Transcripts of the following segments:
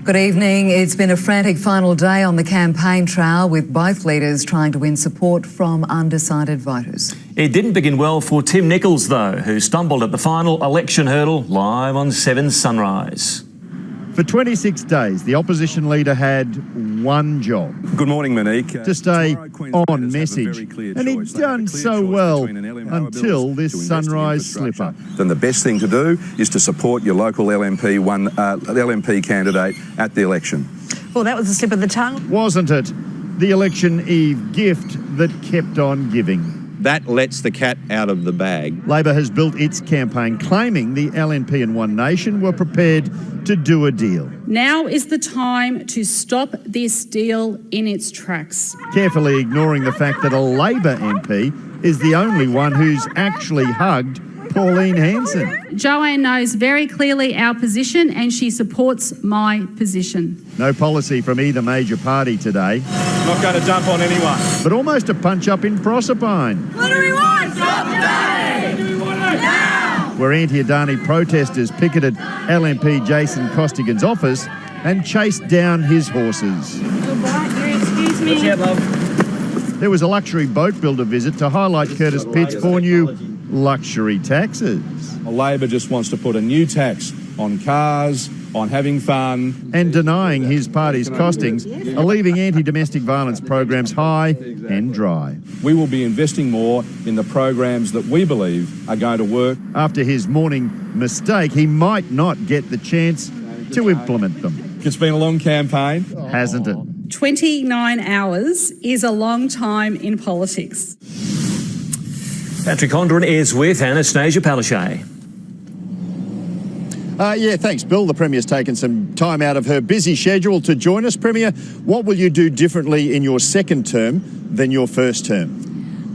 Good evening. It's been a frantic final day on the campaign trail, with both leaders trying to win support from undecided voters. It didn't begin well for Tim Nicholls, though, who stumbled at the final election hurdle live on 7 Sunrise. For 26 days, the opposition leader had one job. Good morning, Monique. To stay on message. And he'd done so well until this Sunrise slipper. Then the best thing to do is to support your local LNP candidate at the election. Well, that was a slip of the tongue. Wasn't it? The election eve gift that kept on giving. That lets the cat out of the bag. Labor has built its campaign claiming the LNP and One Nation were prepared to do a deal. Now is the time to stop this deal in its tracks. Carefully ignoring the fact that a Labor MP is the only one who's actually hugged Pauline Hanson. Joanne knows very clearly our position and she supports my position. No policy from either major party today. Not going to jump on anyone. But almost a punch-up in Proserpine. What do we want? Stop Adani! What do we want now? Where anti-Adani protesters picketed LNP Jason Costigan's office and chased down his horses. Excuse me. Yeah, love. There was a luxury boat builder visit to highlight Curtis Pitt's 4 new luxury taxes. Labor just wants to put a new tax on cars, on having fun. And denying his party's costings are leaving anti-domestic violence programs high and dry. We will be investing more in the programs that we believe are going to work. After his morning mistake, he might not get the chance to implement them. It's been a long campaign. Hasn't it? 29 hours is a long time in politics. Patrick Condren is with Anastasia Palaszczuk. Yeah, thanks, Bill. The Premier's taken some time out of her busy schedule to join us. Premier, what will you do differently in your second term than your first term?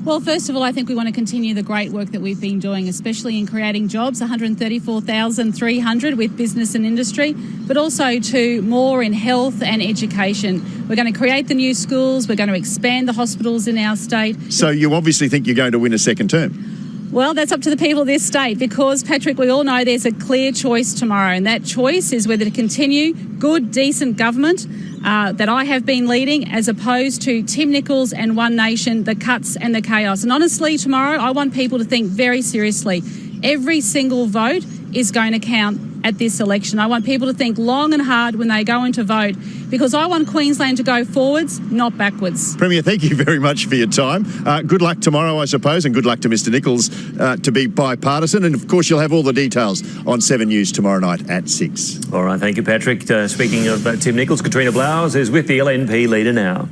Well, first of all, I think we want to continue the great work that we've been doing, especially in creating jobs, 134,300 with business and industry, but also to more in health and education. We're going to create the new schools. We're going to expand the hospitals in our state. So you obviously think you're going to win a second term? Well, that's up to the people of this state because, Patrick, we all know there's a clear choice tomorrow, and that choice is whether to continue good, decent government that I have been leading as opposed to Tim Nicholls and One Nation, the cuts and the chaos. And honestly, tomorrow, I want people to think very seriously. Every single vote is going to count at this election. I want people to think long and hard when they go in to vote because I want Queensland to go forwards, not backwards. Premier, thank you very much for your time. Good luck tomorrow, I suppose, and good luck to Mr Nicholls to be bipartisan. And, of course, you'll have all the details on 7 News tomorrow night at 6. All right, thank you, Patrick. Speaking of Tim Nicholls, Katrina Blowers is with the LNP leader now.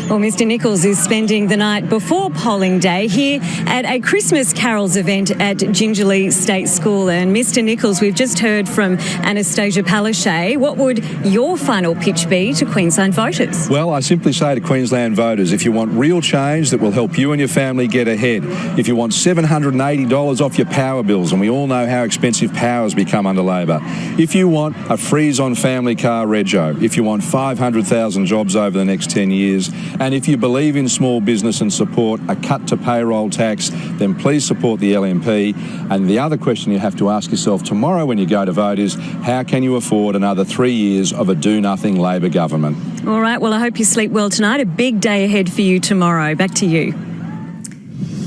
Well, Mr Nicholls is spending the night before polling day here at a Christmas carols event at Gingerley State School. And Mr Nicholls, we've just heard from Anastasia Palaszczuk. What would your final pitch be to Queensland voters? Well, I simply say to Queensland voters, if you want real change that will help you and your family get ahead, if you want $780 off your power bills, and we all know how expensive power has become under Labor, if you want a freeze on family car rego, if you want 500,000 jobs over the next 10 years, and if you believe in small business and support a cut to payroll tax, then please support the LNP. And the other question you have to ask yourself tomorrow when you go to vote is, how can you afford another 3 years of a do-nothing Labor government? All right, well, I hope you sleep well tonight. A big day ahead for you tomorrow. Back to you.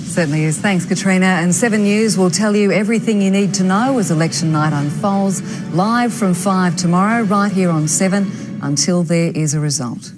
Certainly is. Thanks, Katrina. And 7 News will tell you everything you need to know as election night unfolds, live from 5 tomorrow, right here on 7, until there is a result.